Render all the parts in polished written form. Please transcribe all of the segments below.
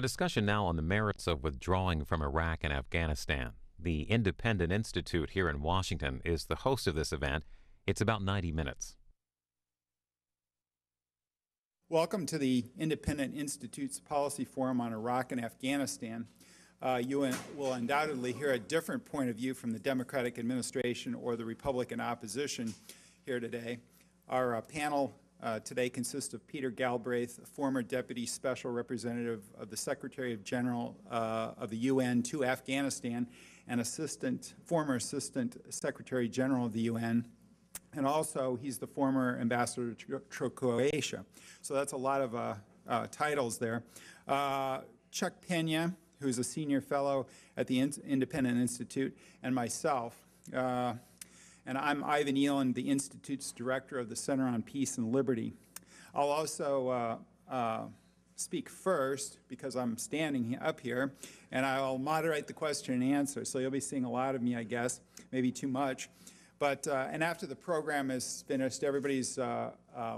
A discussion now on the merits of withdrawing from Iraq and Afghanistan. The Independent Institute here in Washington is the host of this event. It's about 90 minutes. Welcome to the Independent Institute's Policy Forum on Iraq and Afghanistan. You will undoubtedly hear a different point of view from the Democratic administration or the Republican opposition here today. Our panel today consists of Peter Galbraith, former Deputy Special Representative of the Secretary General of the UN to Afghanistan and former Assistant Secretary General of the UN. And also, he's the former ambassador to Croatia. So that's a lot of titles there. Chuck Pena, who's a senior fellow at the Independent Institute, and myself. And I'm Ivan Eland, the Institute's director of the Center on Peace and Liberty. I'll also speak first because I'm standing up here, and I'll moderate the question and answer. So you'll be seeing a lot of me, I guess, maybe too much. But, and after the program is finished, everybody's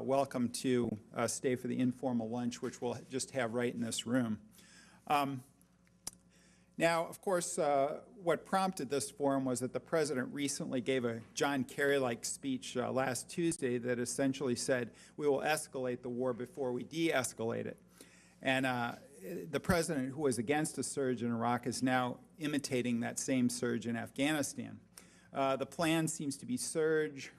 welcome to stay for the informal lunch, which we'll just have right in this room. Now, of course, what prompted this forum was that the President recently gave a John Kerry-like speech last Tuesday that essentially said, we will escalate the war before we de-escalate it. And the President, who was against a surge in Iraq, is now imitating that same surge in Afghanistan. The plan seems to be surge,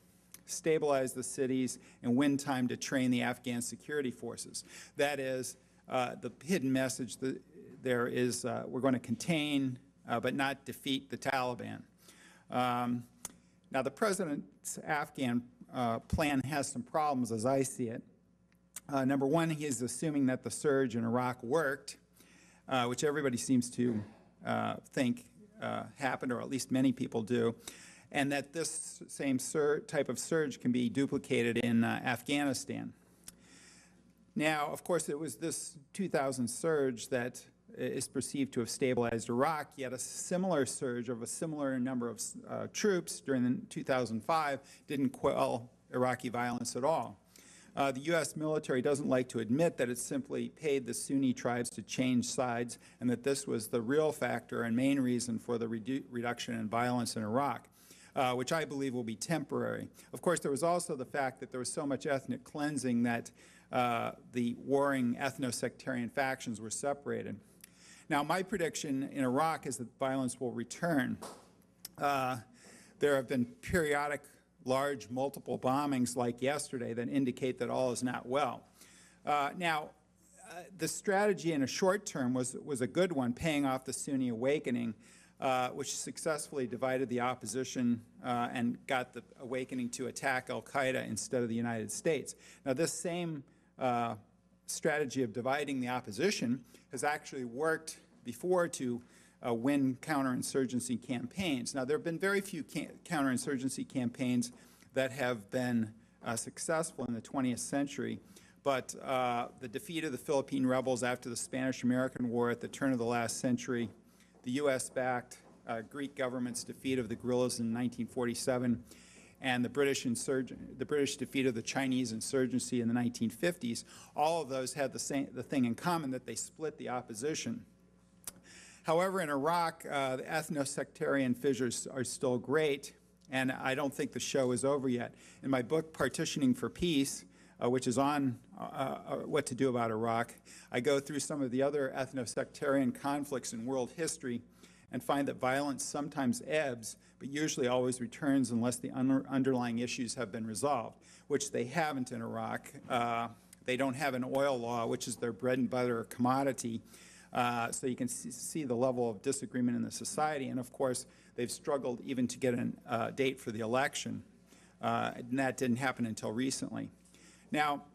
stabilize the cities, and win time to train the Afghan security forces. That is, the hidden message that there is we're going to contain but not defeat the Taliban. Now, the President's Afghan plan has some problems as I see it. Number one, he is assuming that the surge in Iraq worked, which everybody seems to think happened, or at least many people do, and that this same type of surge can be duplicated in Afghanistan. Now, of course, it was this 2000 surge that is perceived to have stabilized Iraq, yet a similar surge of a similar number of troops during 2005 didn't quell Iraqi violence at all. The U.S. military doesn't like to admit that it simply paid the Sunni tribes to change sides and that this was the real factor and main reason for the reduction in violence in Iraq, which I believe will be temporary. Of course, there was also the fact that there was so much ethnic cleansing that the warring ethno-sectarian factions were separated. Now, my prediction in Iraq is that violence will return. There have been periodic large multiple bombings like yesterday that indicate that all is not well. Now, the strategy in a short term was a good one, paying off the Sunni awakening, which successfully divided the opposition and got the awakening to attack al-Qaeda instead of the United States. Now, this same strategy of dividing the opposition has actually worked before to win counterinsurgency campaigns. Now, there have been very few counterinsurgency campaigns that have been successful in the 20th century, but the defeat of the Philippine rebels after the Spanish-American War at the turn of the last century, the U.S.-backed Greek government's defeat of the guerrillas in 1947, and the British defeat of the Chinese insurgency in the 1950s, all of those had the thing in common, that they split the opposition. However, in Iraq, the ethno-sectarian fissures are still great, and I don't think the show is over yet. In my book, Partitioning for Peace, which is on what to do about Iraq, I go through some of the other ethno-sectarian conflicts in world history and find that violence sometimes ebbs, but usually always returns unless the underlying issues have been resolved, which they haven't in Iraq. They don't have an oil law, which is their bread and butter commodity. So you can see the level of disagreement in the society. And of course, they've struggled even to get a date for the election. And that didn't happen until recently. Now,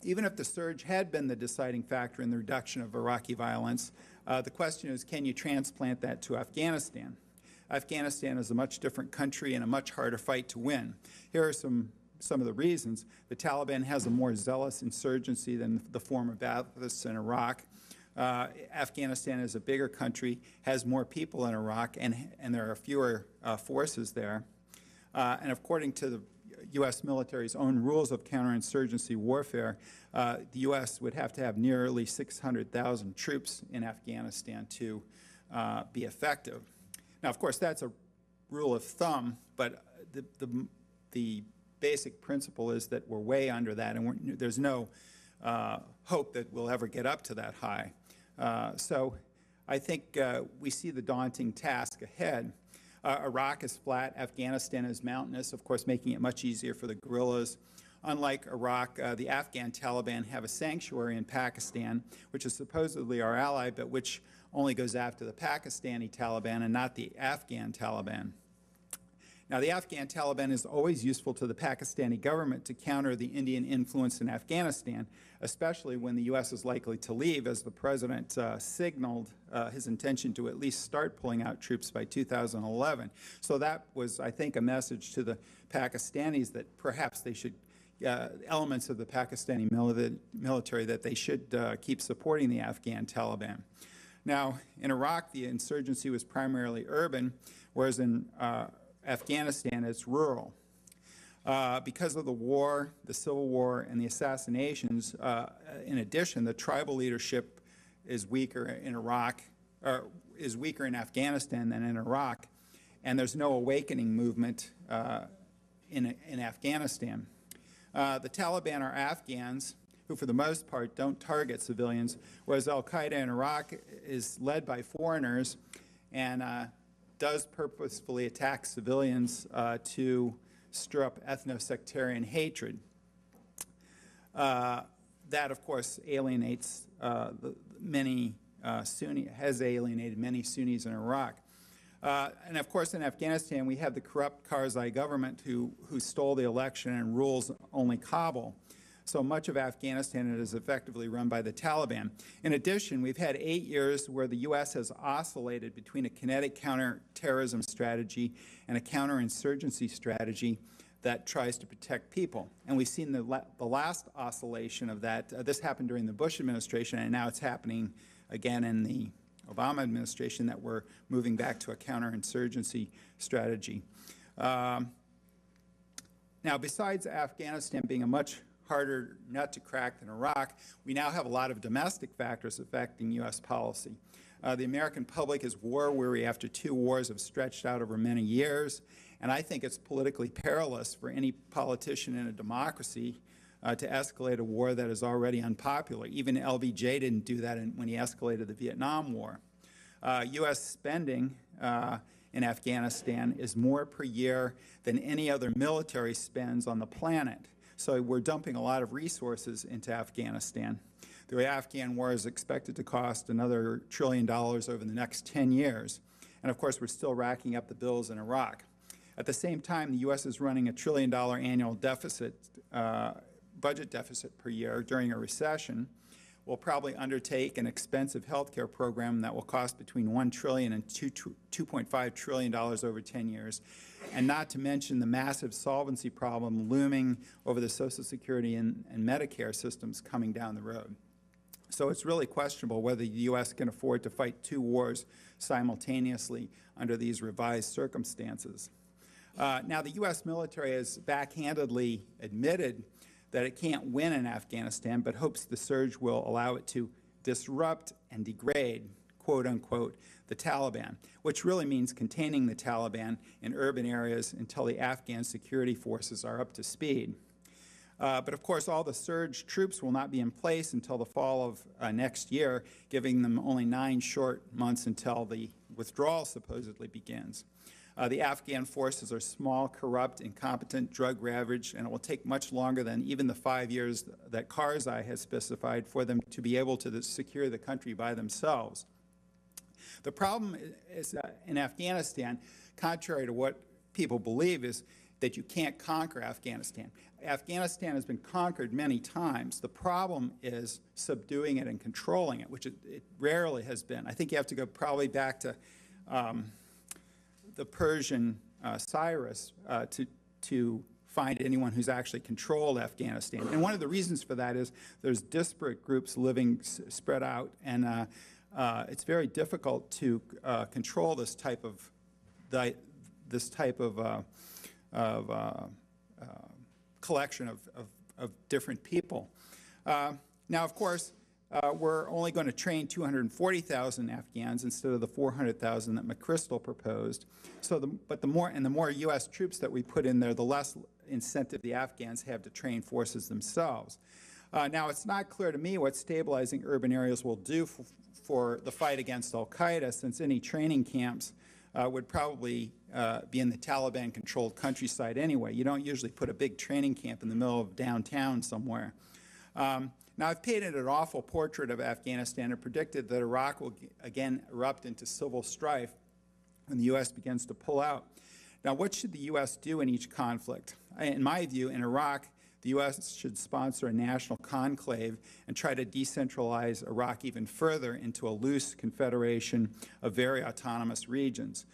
even if the surge had been the deciding factor in the reduction of Iraqi violence, the question is, can you transplant that to Afghanistan? Afghanistan is a much different country and a much harder fight to win. Here are some of the reasons. The Taliban has a more zealous insurgency than the former Ba'athists in Iraq. Afghanistan is a bigger country, has more people in Iraq, and there are fewer forces there. And according to the U.S. military's own rules of counterinsurgency warfare, the U.S. would have to have nearly 600,000 troops in Afghanistan to be effective. Now, of course, that's a rule of thumb, but the basic principle is that we're way under that, and there's no hope that we'll ever get up to that high. So I think we see the daunting task ahead. Iraq is flat, Afghanistan is mountainous, of course making it much easier for the guerrillas. Unlike Iraq, the Afghan Taliban have a sanctuary in Pakistan, which is supposedly our ally, but which only goes after the Pakistani Taliban and not the Afghan Taliban. Now, the Afghan Taliban is always useful to the Pakistani government to counter the Indian influence in Afghanistan, especially when the U.S. is likely to leave, as the President signaled his intention to at least start pulling out troops by 2011. So that was, I think, a message to the Pakistanis that perhaps they should, elements of the Pakistani military, that they should keep supporting the Afghan Taliban. Now, in Iraq, the insurgency was primarily urban, whereas in Afghanistan, it's rural. Because of the war, the civil war, and the assassinations, in addition, the tribal leadership is weaker in Iraq, or is weaker in Afghanistan than in Iraq, and there's no awakening movement in Afghanistan. The Taliban are Afghans who, for the most part, don't target civilians, whereas al-Qaeda in Iraq is led by foreigners and does purposefully attack civilians to stir up ethno-sectarian hatred. That, of course, alienates many has alienated many Sunnis in Iraq. And of course, in Afghanistan, we have the corrupt Karzai government who stole the election and rules only Kabul. So much of Afghanistan is effectively run by the Taliban. In addition, we've had 8 years where the U.S. has oscillated between a kinetic counterterrorism strategy and a counterinsurgency strategy that tries to protect people. And we've seen the last oscillation of that. This happened during the Bush administration, and now it's happening again in the Obama administration, that we're moving back to a counterinsurgency strategy. Now, besides Afghanistan being a much harder nut to crack than Iraq, we now have a lot of domestic factors affecting U.S. policy. The American public is war-weary after 2 wars have stretched out over many years, and I think it's politically perilous for any politician in a democracy to escalate a war that is already unpopular. Even LBJ didn't do that when he escalated the Vietnam War. U.S. spending in Afghanistan is more per year than any other military spends on the planet. So we're dumping a lot of resources into Afghanistan. The Afghan war is expected to cost another $1 trillion over the next 10 years. And of course, we're still racking up the bills in Iraq. At the same time, the U.S. is running a $1 trillion annual deficit, budget deficit per year during a recession. We'll probably undertake an expensive health care program that will cost between $1 trillion and $2.5 trillion over 10 years, and not to mention the massive solvency problem looming over the Social Security and Medicare systems coming down the road. So it's really questionable whether the U.S. can afford to fight 2 wars simultaneously under these revised circumstances. Now, the U.S. military has backhandedly admitted that it can't win in Afghanistan, but hopes the surge will allow it to disrupt and degrade, quote unquote, the Taliban, which really means containing the Taliban in urban areas until the Afghan security forces are up to speed. But of course, all the surge troops will not be in place until the fall of next year, giving them only 9 short months until the withdrawal supposedly begins. The Afghan forces are small, corrupt, incompetent, drug-ravaged, and it will take much longer than even the 5 years that Karzai has specified for them to be able to secure the country by themselves. The problem is in Afghanistan, contrary to what people believe, is that you can't conquer Afghanistan. Afghanistan has been conquered many times. The problem is subduing it and controlling it, which it rarely has been. I think you have to go probably back to the Persian Cyrus to find anyone who's actually controlled Afghanistan. And one of the reasons for that is there's disparate groups living spread out, and it's very difficult to control this type of collection of different people. Now, of course, we're only going to train 240,000 Afghans instead of the 400,000 that McChrystal proposed. So, the more U.S. troops that we put in there, the less incentive the Afghans have to train forces themselves. Now, it's not clear to me what stabilizing urban areas will do for the fight against al-Qaeda, since any training camps would probably be in the Taliban-controlled countryside anyway. You don't usually put a big training camp in the middle of downtown somewhere. Now, I've painted an awful portrait of Afghanistan and predicted that Iraq will again erupt into civil strife when the U.S. begins to pull out. Now, what should the U.S. do in each conflict? In my view, in Iraq, the U.S. should sponsor a national conclave and try to decentralize Iraq even further into a loose confederation of very autonomous regions.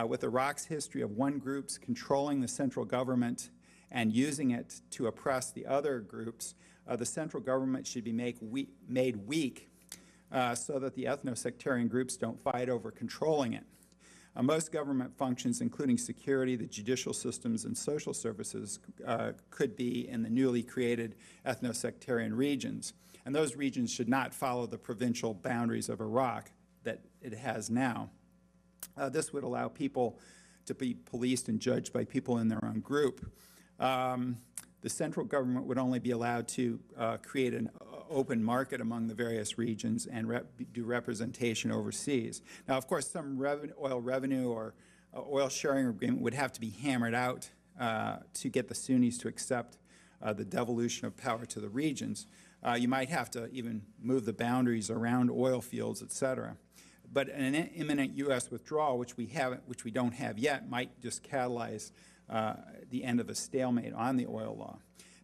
With Iraq's history of one group controlling the central government and using it to oppress the other groups, the central government should be made weak so that the ethno-sectarian groups don't fight over controlling it. Most government functions, including security, the judicial systems, and social services, could be in the newly created ethno-sectarian regions. And those regions should not follow the provincial boundaries of Iraq that it has now. This would allow people to be policed and judged by people in their own group. The central government would only be allowed to create an open market among the various regions and do representation overseas. Now, of course, some oil revenue or oil sharing agreement would have to be hammered out to get the Sunnis to accept the devolution of power to the regions. You might have to even move the boundaries around oil fields, et cetera. But an imminent U.S. withdrawal, which we don't have yet, might just catalyze the end of a stalemate on the oil law.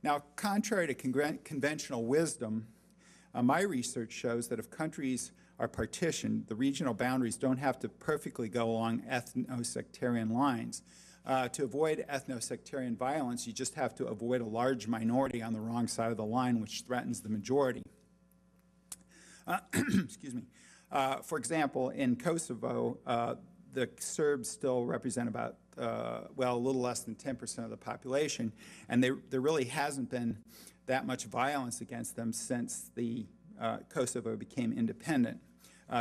Now, contrary to conventional wisdom, my research shows that if countries are partitioned, the regional boundaries don't have to perfectly go along ethno-sectarian lines. To avoid ethno-sectarian violence, you just have to avoid a large minority on the wrong side of the line, which threatens the majority. Excuse me. For example, in Kosovo, the Serbs still represent about, well, a little less than 10% of the population, and there really hasn't been that much violence against them since the Kosovo became independent,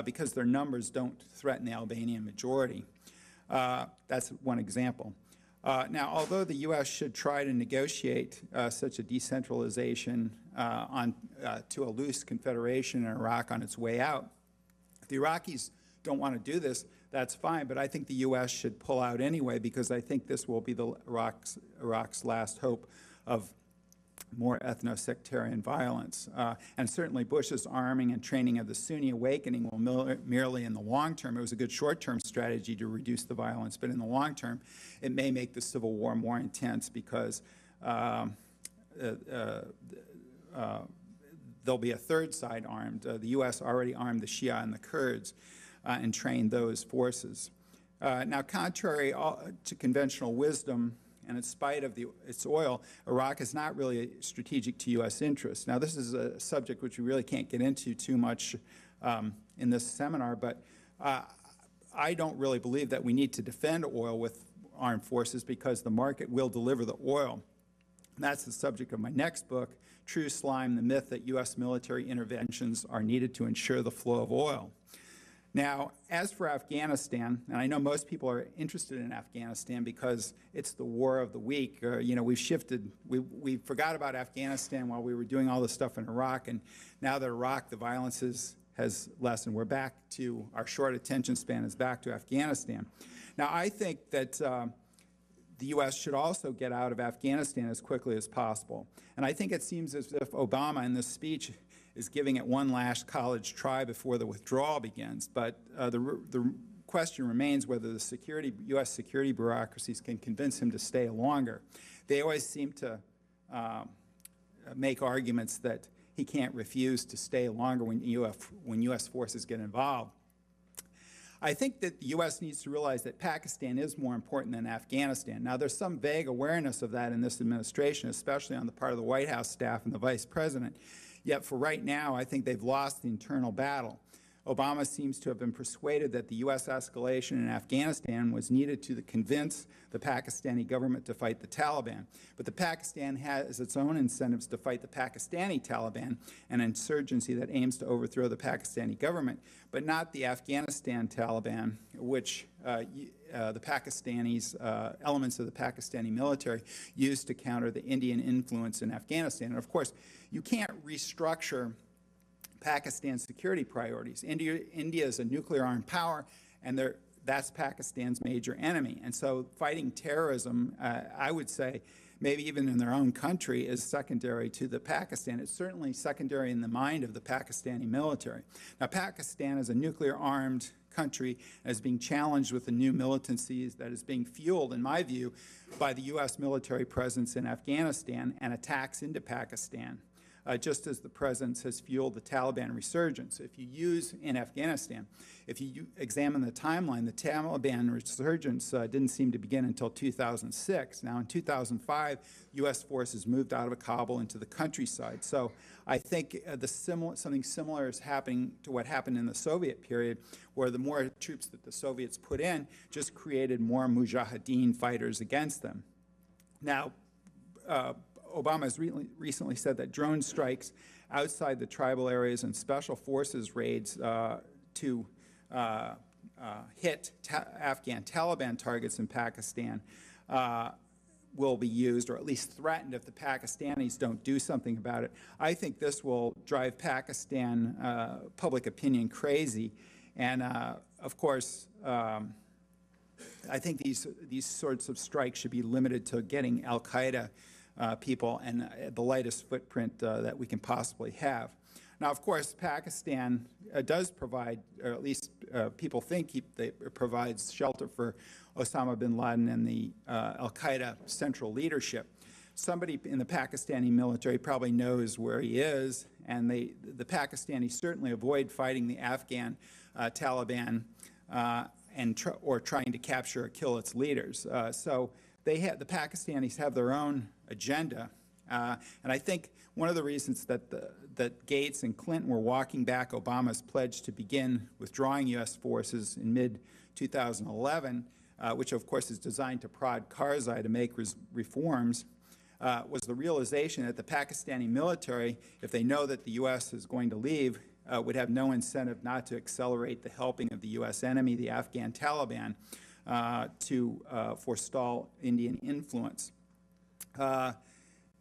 because their numbers don't threaten the Albanian majority. That's one example. Now, although the U.S. should try to negotiate such a decentralization to a loose confederation in Iraq on its way out, if the Iraqis don't want to do this, that's fine, but I think the U.S. should pull out anyway, because I think this will be Iraq's last hope of more ethno-sectarian violence. And certainly Bush's arming and training of the Sunni awakening will merely in the long term, it was a good short-term strategy to reduce the violence, but in the long term, it may make the civil war more intense, because there'll be a third side armed. The U.S. already armed the Shia and the Kurds and trained those forces. Now, contrary to conventional wisdom, and in spite of its oil, Iraq is not really strategic to U.S. interests. Now, this is a subject which we really can't get into too much in this seminar, but I don't really believe that we need to defend oil with armed forces, because the market will deliver the oil. And that's the subject of my next book, True Slime, the Myth that U.S. Military Interventions Are Needed to Ensure the Flow of Oil. Now, as for Afghanistan, and I know most people are interested in Afghanistan because it's the war of the week. You know, we've shifted. We forgot about Afghanistan while we were doing all this stuff in Iraq, and now that Iraq, the violence has lessened. We're back to, our short attention span is back to Afghanistan. Now, I think that the U.S. should also get out of Afghanistan as quickly as possible. And I think it seems as if Obama in this speech is giving it one last college try before the withdrawal begins. But the question remains whether the U.S. security bureaucracies can convince him to stay longer. They always seem to make arguments that he can't refuse to stay longer when U.S. forces get involved. I think that the U.S. needs to realize that Pakistan is more important than Afghanistan. Now, there's some vague awareness of that in this administration, especially on the part of the White House staff and the Vice President. Yet for right now, I think they've lost the internal battle. Obama seems to have been persuaded that the U.S. escalation in Afghanistan was needed to convince the Pakistani government to fight the Taliban. But the Pakistan has its own incentives to fight the Pakistani Taliban, an insurgency that aims to overthrow the Pakistani government, but not the Afghanistan Taliban, which the Pakistanis, elements of the Pakistani military used to counter the Indian influence in Afghanistan. And of course, you can't restructure Pakistan's security priorities. India is a nuclear-armed power, and that's Pakistan's major enemy. And so fighting terrorism, I would say, maybe even in their own country, is secondary to the Pakistan. It's certainly secondary in the mind of the Pakistani military. Now, Pakistan is a nuclear-armed country and is being challenged with the new militancies that is being fueled, in my view, by the U.S. military presence in Afghanistan and attacks into Pakistan. Just as the presence has fueled the Taliban resurgence. If you use in Afghanistan, if you examine the timeline, the Taliban resurgence didn't seem to begin until 2006. Now in 2005, U.S. forces moved out of Kabul into the countryside. So I think something similar is happening to what happened in the Soviet period, where the more troops that the Soviets put in just created more mujahideen fighters against them. Now, Obama has recently said that drone strikes outside the tribal areas and special forces raids to hit Afghan Taliban targets in Pakistan will be used, or at least threatened, if the Pakistanis don't do something about it. I think this will drive Pakistan public opinion crazy. And of course, I think these sorts of strikes should be limited to getting al-Qaeda people and the lightest footprint that we can possibly have. Now, of course, Pakistan does provide, or at least people think it provides shelter for Osama bin Laden and the al-Qaeda central leadership. Somebody in the Pakistani military probably knows where he is, and the Pakistanis certainly avoid fighting the Afghan Taliban or trying to capture or kill its leaders. So the Pakistanis have their own agenda, and I think one of the reasons that Gates and Clinton were walking back Obama's pledge to begin withdrawing U.S. forces in mid-2011, which of course is designed to prod Karzai to make reforms, was the realization that the Pakistani military, if they know that the U.S. is going to leave, would have no incentive not to accelerate the helping of the U.S. enemy, the Afghan Taliban, to forestall Indian influence.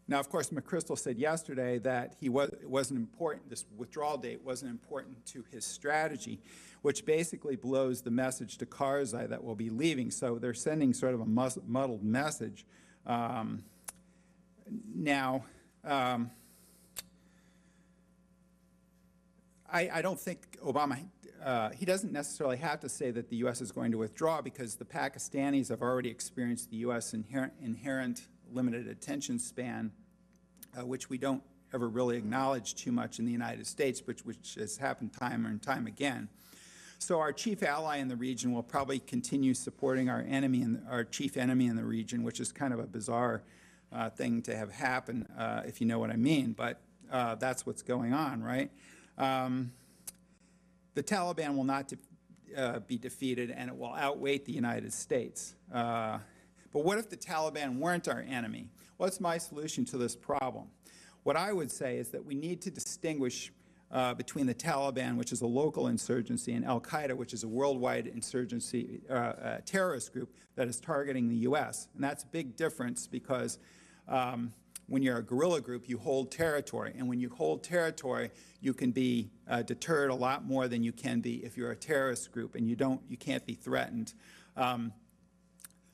Now, of course, McChrystal said yesterday that it wasn't important, this withdrawal date wasn't important to his strategy, which basically blows the message to Karzai that we'll be leaving. So they're sending sort of a muddled message. Now, I don't think Obama, he doesn't necessarily have to say that the U.S. is going to withdraw, because the Pakistanis have already experienced the U.S. inherent limited attention span, which we don't ever really acknowledge too much in the United States, which has happened time and time again. So our chief ally in the region will probably continue supporting our enemy and our chief enemy in the region, which is kind of a bizarre thing to have happen, if you know what I mean. But that's what's going on, right? The Taliban will not be defeated, and it will outweigh the United States. But what if the Taliban weren't our enemy? What's my solution to this problem? What I would say is that we need to distinguish between the Taliban, which is a local insurgency, and al-Qaeda, which is a worldwide insurgency, terrorist group that is targeting the U.S. And that's a big difference, because when you're a guerrilla group, you hold territory. And when you hold territory, you can be deterred a lot more than you can be if you're a terrorist group, and you can't be threatened.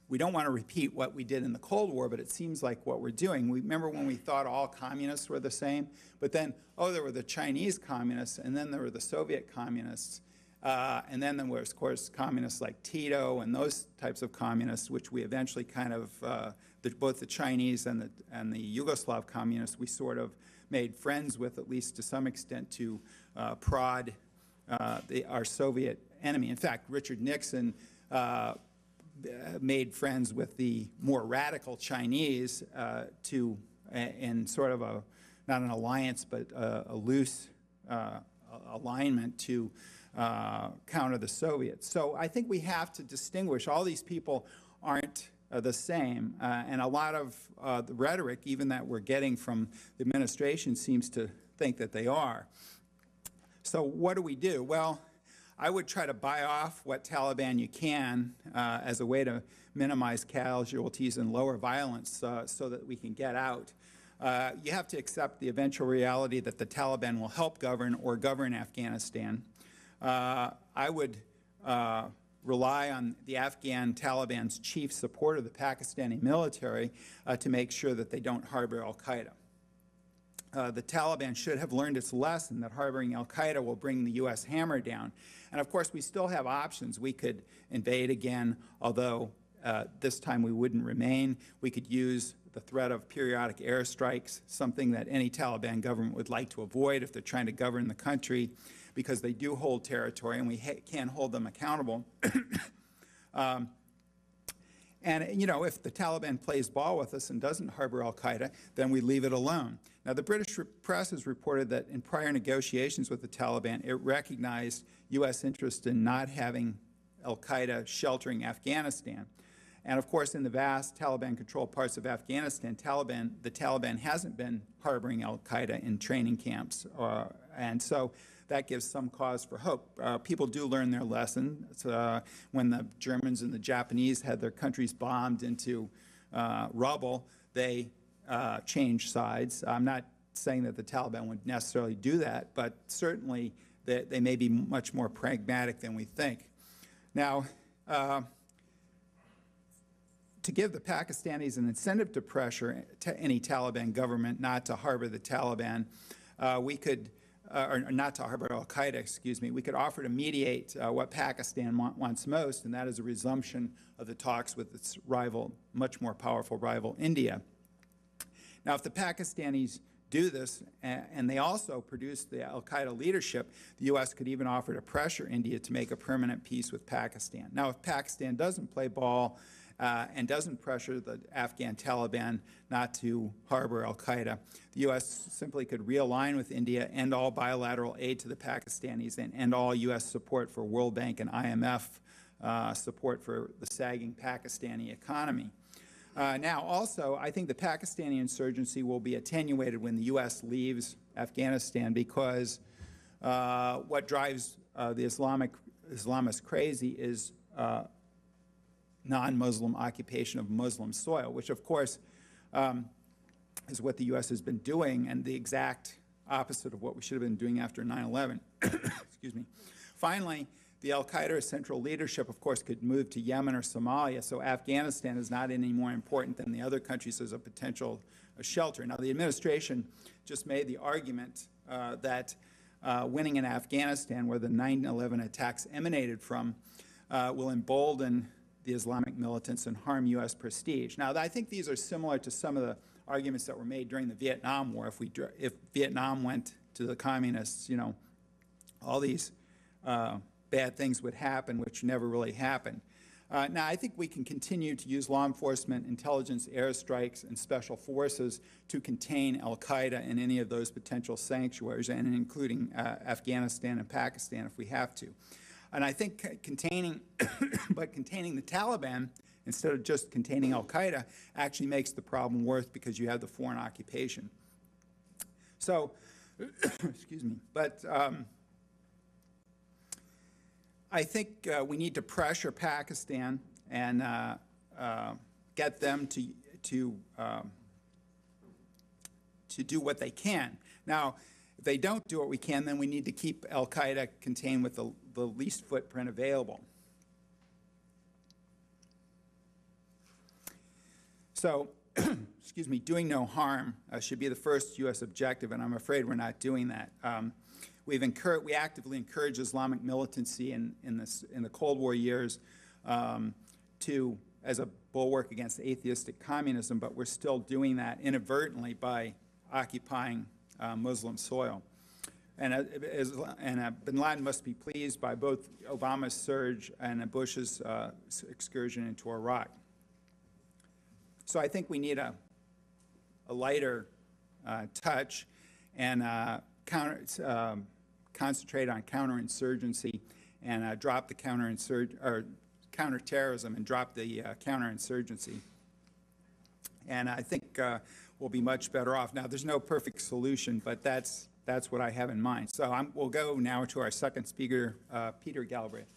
We don't want to repeat what we did in the Cold War, but it seems like what we're doing. We remember when we thought all communists were the same, but then, oh, there were the Chinese communists, and then there were the Soviet communists, and then there was, of course, communists like Tito and those types of communists, which we eventually kind of, both the Chinese and the Yugoslav communists, we sort of made friends with, at least to some extent, to prod our Soviet enemy. In fact, Richard Nixon made friends with the more radical Chinese in sort of not an alliance, but a loose alignment to counter the Soviets. So I think we have to distinguish. All these people aren't the same, and a lot of the rhetoric, even that we're getting from the administration, seems to think that they are. So what do we do? Well, I would try to buy off what Taliban you can as a way to minimize casualties and lower violence so that we can get out. You have to accept the eventual reality that the Taliban will help govern or govern Afghanistan. I would rely on the Afghan Taliban's chief supporter, the Pakistani military, to make sure that they don't harbor al-Qaeda. The Taliban should have learned its lesson that harboring al-Qaeda will bring the U.S. hammer down. And of course, we still have options. We could invade again, although this time we wouldn't remain. We could use the threat of periodic airstrikes, something that any Taliban government would like to avoid if they're trying to govern the country, because they do hold territory and we can't hold them accountable. And, you know, if the Taliban plays ball with us and doesn't harbor al-Qaeda, then we leave it alone. Now, the British press has reported that in prior negotiations with the Taliban, it recognized U.S. interest in not having al-Qaeda sheltering Afghanistan. And, of course, in the vast Taliban-controlled parts of Afghanistan, the Taliban hasn't been harboring al-Qaeda in training camps. And so that gives some cause for hope. People do learn their lesson. When the Germans and the Japanese had their countries bombed into rubble, they changed sides. I'm not saying that the Taliban would necessarily do that, but certainly they may be much more pragmatic than we think. Now, to give the Pakistanis an incentive to pressure any Taliban government not to harbor the Taliban, we could or not to harbor al-Qaeda, excuse me, we could offer to mediate what Pakistan wants most, and that is a resumption of the talks with its rival, much more powerful rival, India. Now, if the Pakistanis do this, and they also produce the al-Qaeda leadership, the U.S. could even offer to pressure India to make a permanent peace with Pakistan. Now, if Pakistan doesn't play ball and doesn't pressure the Afghan Taliban not to harbor al-Qaeda, the U.S. simply could realign with India, end all bilateral aid to the Pakistanis, and end all U.S. support for World Bank and IMF support for the sagging Pakistani economy. Now, also, I think the Pakistani insurgency will be attenuated when the U.S. leaves Afghanistan, because what drives the Islamists crazy is non-Muslim occupation of Muslim soil, which, of course, is what the U.S. has been doing, and the exact opposite of what we should have been doing after 9/11. Excuse me. Finally, the al-Qaeda central leadership, of course, could move to Yemen or Somalia, so Afghanistan is not any more important than the other countries as a potential shelter. Now, the administration just made the argument that winning in Afghanistan, where the 9/11 attacks emanated from, will embolden the Islamic militants and harm U.S. prestige. Now, I think these are similar to some of the arguments that were made during the Vietnam War. If Vietnam went to the communists, you know, all these bad things would happen, which never really happened. Now, I think we can continue to use law enforcement, intelligence, airstrikes, and special forces to contain al-Qaeda in any of those potential sanctuaries, and including Afghanistan and Pakistan if we have to. And I think containing the Taliban, instead of just containing al-Qaeda, actually makes the problem worse, because you have the foreign occupation. So, excuse me, but I think we need to pressure Pakistan and get them to do what they can. Now, if they don't do what we can, then we need to keep al-Qaeda contained with the least footprint available. So, excuse me, doing no harm should be the first U.S. objective, and I'm afraid we're not doing that. We actively encourage Islamic militancy in the Cold War years as a bulwark against atheistic communism, but we're still doing that inadvertently by occupying Muslim soil. And bin Laden must be pleased by both Obama's surge and Bush's excursion into Iraq. So I think we need a lighter touch and concentrate on counterinsurgency and drop the counterterrorism and drop the counterinsurgency. And I think we'll be much better off. Now, there's no perfect solution, but that's what I have in mind. So we'll go now to our second speaker, Peter Galbraith.